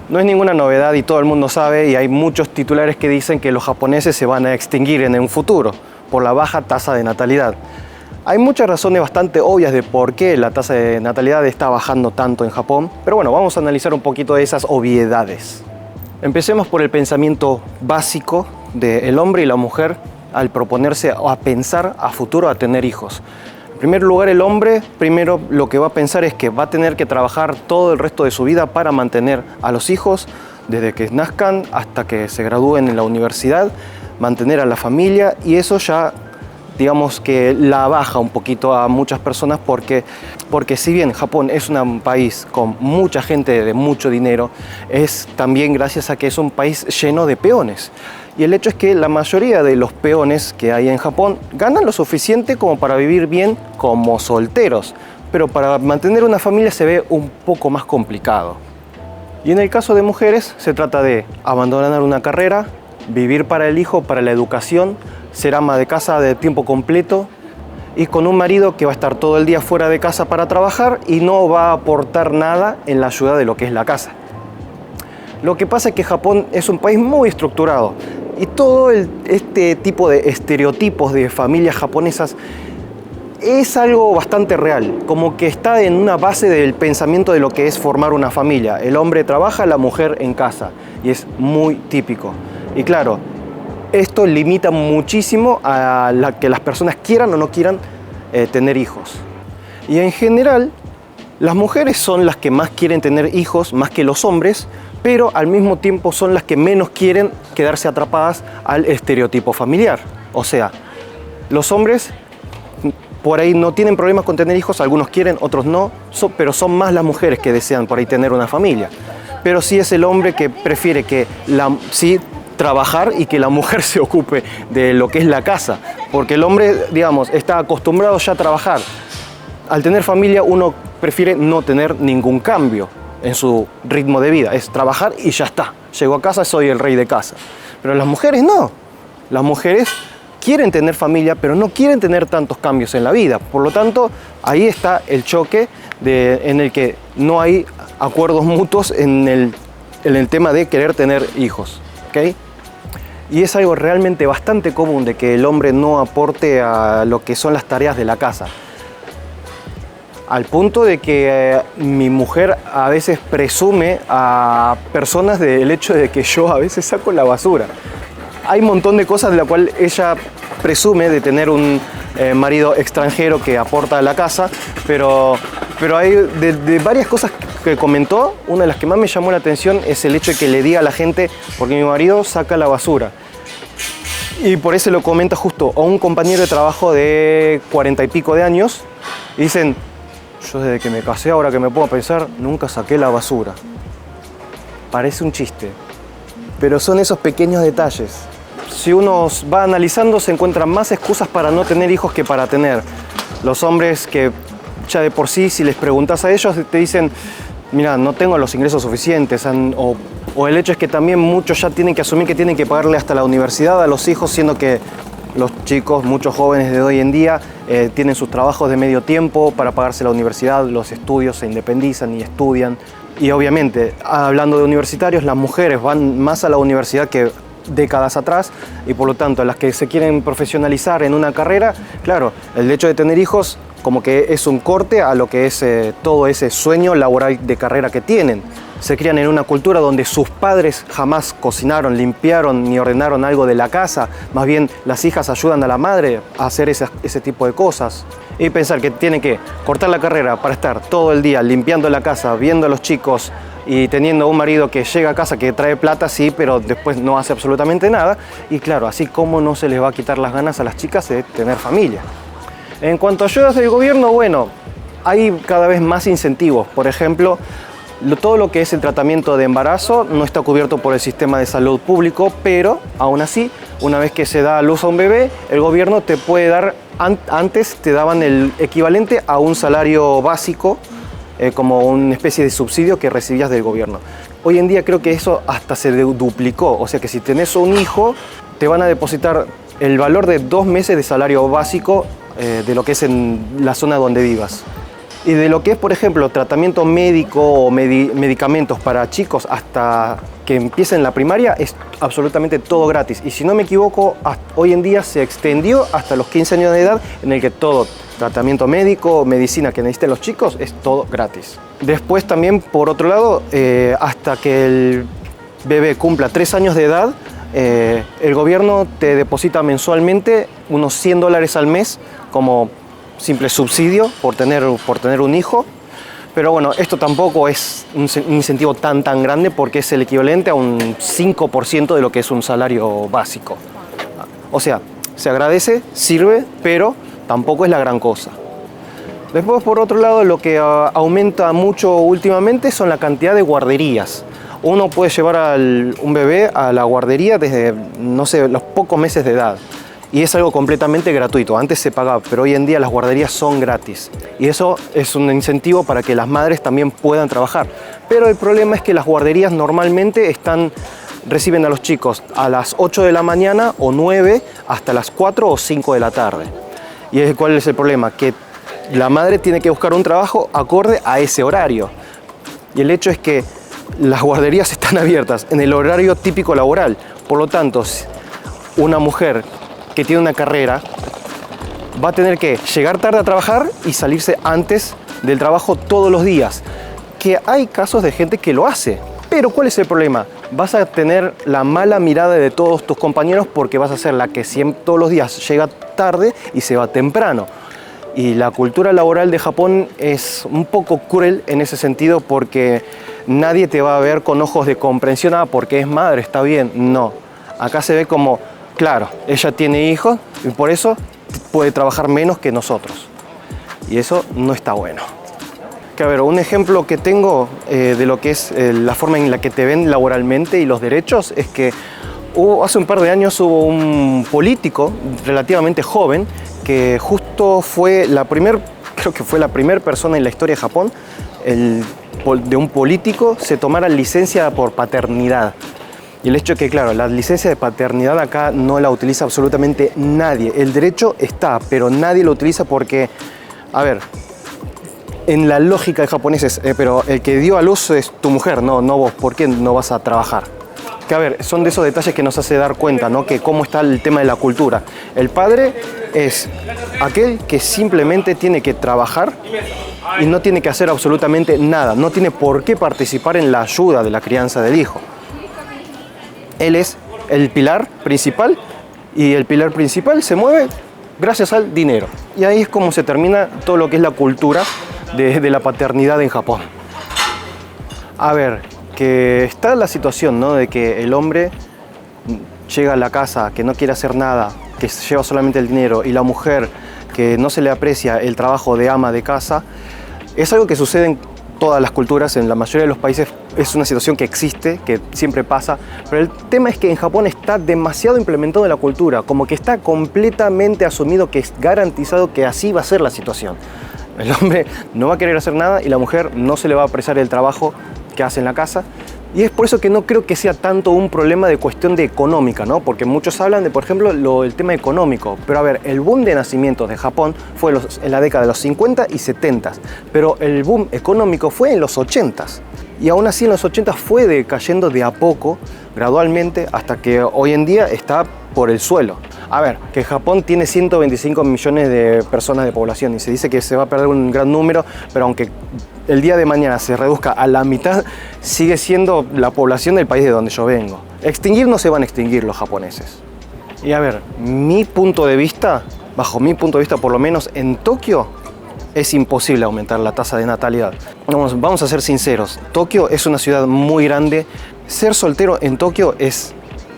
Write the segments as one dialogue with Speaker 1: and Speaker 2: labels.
Speaker 1: No es ninguna novedad y todo el mundo sabe, y hay muchos titulares que dicen que los japoneses se van a extinguir en un futuro por la baja tasa de natalidad. Hay muchas razones bastante obvias de por qué la tasa de natalidad está bajando tanto en Japón, pero bueno, vamos a analizar un poquito de esas obviedades. Empecemos por el pensamiento básico del hombre y la mujer al proponerse a pensar a futuro a tener hijos. En primer lugar, el hombre primero lo que va a pensar es que va a tener que trabajar todo el resto de su vida para mantener a los hijos, desde que nazcan hasta que se gradúen en la universidad, mantener a la familia, y eso ya digamos que la baja un poquito a muchas personas porque si bien Japón es un país con mucha gente de mucho dinero, es también gracias a que es un país lleno de peones. Y el hecho es que la mayoría de los peones que hay en Japón ganan lo suficiente como para vivir bien como solteros, pero para mantener una familia se ve un poco más complicado. Y en el caso de mujeres se trata de abandonar una carrera, vivir para el hijo, para la educación, ser ama de casa de tiempo completo y con un marido que va a estar todo el día fuera de casa para trabajar y no va a aportar nada en la ayuda de lo que es la casa. Lo que pasa es que Japón es un país muy estructurado y todo este tipo de estereotipos de familias japonesas es algo bastante real, como que está en una base del pensamiento de lo que es formar una familia. El hombre trabaja, la mujer en casa, y es muy típico. Y claro, esto limita muchísimo a que las personas quieran o no quieran tener hijos. Y en general, las mujeres son las que más quieren tener hijos, más que los hombres, pero al mismo tiempo son las que menos quieren quedarse atrapadas al estereotipo familiar. O sea, los hombres por ahí no tienen problemas con tener hijos, algunos quieren, otros no, pero son más las mujeres que desean por ahí tener una familia. Pero sí es el hombre que prefiere que trabajar y que la mujer se ocupe de lo que es la casa, porque el hombre, digamos, está acostumbrado ya a trabajar. Al tener familia uno prefiere no tener ningún cambio en su ritmo de vida, es trabajar y ya está. Llego a casa, soy el rey de casa. Pero las mujeres no. Las mujeres quieren tener familia, pero no quieren tener tantos cambios en la vida. Por lo tanto, ahí está el choque en el que no hay acuerdos mutuos en el tema de querer tener hijos. ¿Okay? Y es algo realmente bastante común de que el hombre no aporte a lo que son las tareas de la casa. Al punto de que mi mujer a veces presume a personas del hecho de que yo a veces saco la basura. Hay un montón de cosas de la cual ella presume de tener un marido extranjero que aporta a la casa, pero hay de varias cosas que comentó, una de las que más me llamó la atención es el hecho de que le diga a la gente, porque mi marido saca la basura. Y por eso lo comenta justo a un compañero de trabajo de 40 y pico de años, y dicen, yo desde que me casé, ahora que me puedo pensar, nunca saqué la basura. Parece un chiste, pero son esos pequeños detalles. Si uno va analizando, se encuentran más excusas para no tener hijos que para tener. Los hombres que ya de por sí, si les preguntas a ellos, te dicen, mira, no tengo los ingresos suficientes, o el hecho es que también muchos ya tienen que asumir que tienen que pagarle hasta la universidad a los hijos, siendo que los chicos, muchos jóvenes de hoy en día, tienen sus trabajos de medio tiempo para pagarse la universidad, los estudios, se independizan y estudian. Y obviamente, hablando de universitarios, las mujeres van más a la universidad que décadas atrás, y por lo tanto, las que se quieren profesionalizar en una carrera, claro, el hecho de tener hijos como que es un corte a lo que es todo ese sueño laboral de carrera que tienen. Se crían en una cultura donde sus padres jamás cocinaron, limpiaron ni ordenaron algo de la casa, más bien las hijas ayudan a la madre a hacer ese tipo de cosas. Y pensar que tienen que cortar la carrera para estar todo el día limpiando la casa, viendo a los chicos y teniendo un marido que llega a casa, que trae plata, sí, pero después no hace absolutamente nada. Y claro, así como no se les va a quitar las ganas a las chicas de tener familia. En cuanto a ayudas del gobierno, bueno, hay cada vez más incentivos. Por ejemplo, todo lo que es el tratamiento de embarazo no está cubierto por el sistema de salud público, pero aún así, una vez que se da a luz a un bebé, el gobierno te puede dar, antes te daban el equivalente a un salario básico, como una especie de subsidio que recibías del gobierno. Hoy en día creo que eso hasta se duplicó, o sea que si tenés un hijo, te van a depositar el valor de 2 meses de salario básico de lo que es en la zona donde vivas. Y de lo que es, por ejemplo, tratamiento médico o medicamentos para chicos hasta que empiecen la primaria, es absolutamente todo gratis. Y si no me equivoco, hoy en día se extendió hasta los 15 años de edad, en el que todo tratamiento médico, medicina que necesiten los chicos, es todo gratis. Después también, por otro lado, hasta que el bebé cumpla 3 años de edad, el gobierno te deposita mensualmente unos $100 al mes como simple subsidio por tener un hijo. Pero bueno, esto tampoco es un incentivo tan grande porque es el equivalente a un 5% de lo que es un salario básico. O sea, se agradece, sirve, pero tampoco es la gran cosa. Después, por otro lado, lo que aumenta mucho últimamente son la cantidad de guarderías. Uno puede llevar a un bebé a la guardería desde, no sé, los pocos meses de edad. Y es algo completamente gratuito. Antes se pagaba, pero hoy en día las guarderías son gratis. Y eso es un incentivo para que las madres también puedan trabajar. Pero el problema es que las guarderías normalmente reciben a los chicos a las 8 de la mañana o 9 hasta las 4 o 5 de la tarde. ¿Y cuál es el problema? Que la madre tiene que buscar un trabajo acorde a ese horario. Y el hecho es que las guarderías están abiertas en el horario típico laboral. Por lo tanto, una mujer que tiene una carrera va a tener que llegar tarde a trabajar y salirse antes del trabajo todos los días. Que hay casos de gente que lo hace. Pero ¿cuál es el problema? Vas a tener la mala mirada de todos tus compañeros porque vas a ser la que todos los días llega tarde y se va temprano. Y la cultura laboral de Japón es un poco cruel en ese sentido porque nadie te va a ver con ojos de comprensión, porque es madre, está bien. No, acá se ve como, claro, ella tiene hijos y por eso puede trabajar menos que nosotros. Y eso no está bueno. Que a ver, un ejemplo que tengo de lo que es la forma en la que te ven laboralmente y los derechos es que hace un par de años hubo un político relativamente joven que justo fue creo que fue la primera persona en la historia de Japón de un político se tomara licencia por paternidad. Y el hecho es que, claro, la licencia de paternidad acá no la utiliza absolutamente nadie. El derecho está, pero nadie lo utiliza porque, a ver, en la lógica de japoneses, pero el que dio a luz es tu mujer, no vos. ¿Por qué no vas a trabajar? Que a ver, son de esos detalles que nos hace dar cuenta, ¿no? Que cómo está el tema de la cultura. El padre es aquel que simplemente tiene que trabajar y no tiene que hacer absolutamente nada. No tiene por qué participar en la ayuda de la crianza del hijo. Él es el pilar principal y el pilar principal se mueve gracias al dinero. Y ahí es como se termina todo lo que es la cultura de la paternidad en Japón. A ver, que está la situación, ¿no? De que el hombre llega a la casa, que no quiere hacer nada, que lleva solamente el dinero, y la mujer, que no se le aprecia el trabajo de ama de casa, es algo que sucede en todas las culturas, en la mayoría de los países es una situación que existe, que siempre pasa, pero el tema es que en Japón está demasiado implementado en la cultura, como que está completamente asumido que es garantizado que así va a ser la situación. El hombre no va a querer hacer nada y la mujer no se le va a apreciar el trabajo que hace en la casa. Y es por eso que no creo que sea tanto un problema de cuestión de económica, ¿no? Porque muchos hablan de, por ejemplo, el tema económico. Pero a ver, el boom de nacimientos de Japón fue en la década de los 50 y 70. Pero el boom económico fue en los 80. Y aún así en los 80 fue decayendo de a poco, gradualmente, hasta que hoy en día está por el suelo. A ver, que Japón tiene 125 millones de personas de población y se dice que se va a perder un gran número, pero aunque el día de mañana se reduzca a la mitad, sigue siendo la población del país de donde yo vengo. Extinguir no se van a extinguir los japoneses. Y a ver, mi punto de vista, bajo mi punto de vista por lo menos en Tokio, es imposible aumentar la tasa de natalidad. Vamos a ser sinceros, Tokio es una ciudad muy grande, ser soltero en Tokio es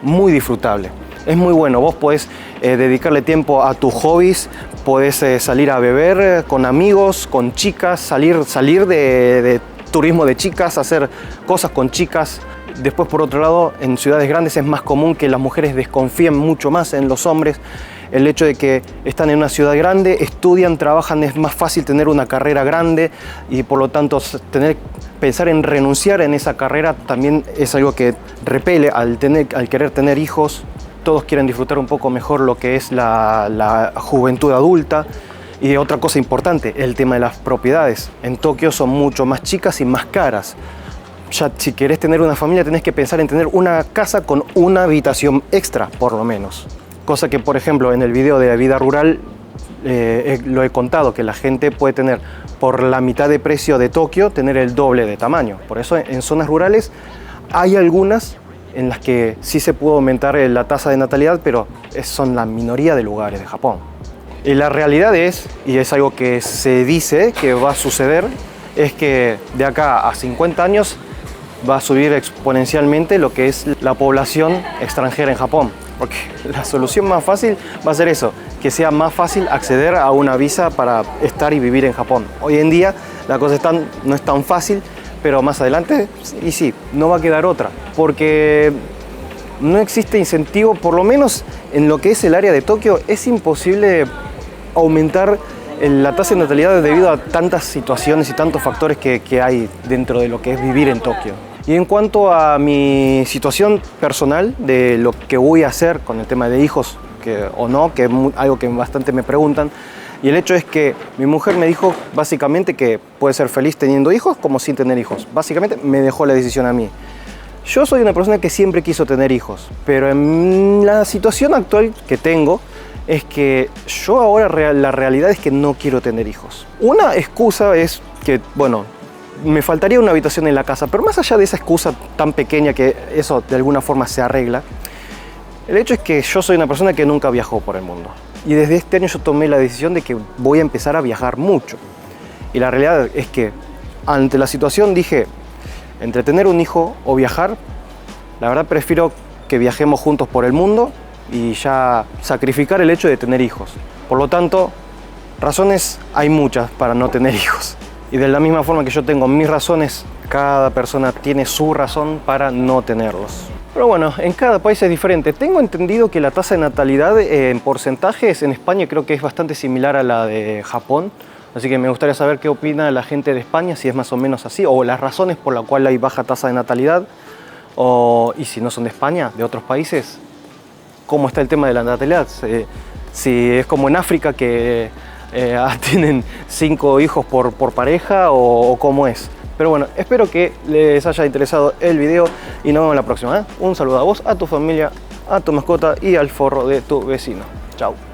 Speaker 1: muy disfrutable. Es muy bueno, vos podés dedicarle tiempo a tus hobbies, podés salir a beber con amigos, con chicas, salir de turismo de chicas, hacer cosas con chicas. Después, por otro lado, en ciudades grandes es más común que las mujeres desconfíen mucho más en los hombres. El hecho de que están en una ciudad grande, estudian, trabajan, es más fácil tener una carrera grande y por lo tanto pensar en renunciar en esa carrera también es algo que repele al querer tener hijos. Todos quieren disfrutar un poco mejor lo que es la juventud adulta Y otra cosa importante, el tema de las propiedades. En Tokio son mucho más chicas y más caras. Ya si querés tener una familia tenés que pensar en tener una casa con una habitación extra, por lo menos. Cosa que, por ejemplo, en el video de vida rural lo he contado, que la gente puede tener por la mitad de precio de Tokio, tener el doble de tamaño. Por eso en zonas rurales hay algunas en las que sí se puede aumentar la tasa de natalidad, pero son la minoría de lugares de Japón. Y la realidad es, y es algo que se dice que va a suceder, es que de acá a 50 años va a subir exponencialmente lo que es la población extranjera en Japón. Porque la solución más fácil va a ser eso, que sea más fácil acceder a una visa para estar y vivir en Japón. Hoy en día la cosa no es tan fácil, pero más adelante, y sí, no va a quedar otra. Porque no existe incentivo, por lo menos en lo que es el área de Tokio, es imposible aumentar la tasa de natalidad debido a tantas situaciones y tantos factores que hay dentro de lo que es vivir en Tokio. Y en cuanto a mi situación personal, de lo que voy a hacer con el tema de hijos o no, que es algo que bastante me preguntan, y el hecho es que mi mujer me dijo básicamente que puede ser feliz teniendo hijos como sin tener hijos. Básicamente me dejó la decisión a mí. Yo soy una persona que siempre quiso tener hijos, pero en la situación actual que tengo, es que yo ahora la realidad es que no quiero tener hijos. Una excusa es que, bueno, me faltaría una habitación en la casa, pero más allá de esa excusa tan pequeña que eso de alguna forma se arregla, el hecho es que yo soy una persona que nunca viajó por el mundo. Y desde este año yo tomé la decisión de que voy a empezar a viajar mucho. Y la realidad es que ante la situación dije, entre tener un hijo o viajar, la verdad prefiero que viajemos juntos por el mundo y ya sacrificar el hecho de tener hijos. Por lo tanto, razones hay muchas para no tener hijos. Y de la misma forma que yo tengo mis razones, cada persona tiene su razón para no tenerlos. Pero bueno, en cada país es diferente. Tengo entendido que la tasa de natalidad en porcentajes en España creo que es bastante similar a la de Japón. Así que me gustaría saber qué opina la gente de España, si es más o menos así, o las razones por las cuales hay baja tasa de natalidad. Y si no son de España, de otros países, cómo está el tema de la natalidad. Si es como en África que tienen 5 hijos por pareja o cómo es. Pero bueno, espero que les haya interesado el video y nos vemos en la próxima. Un saludo a vos, a tu familia, a tu mascota y al forro de tu vecino. Chao.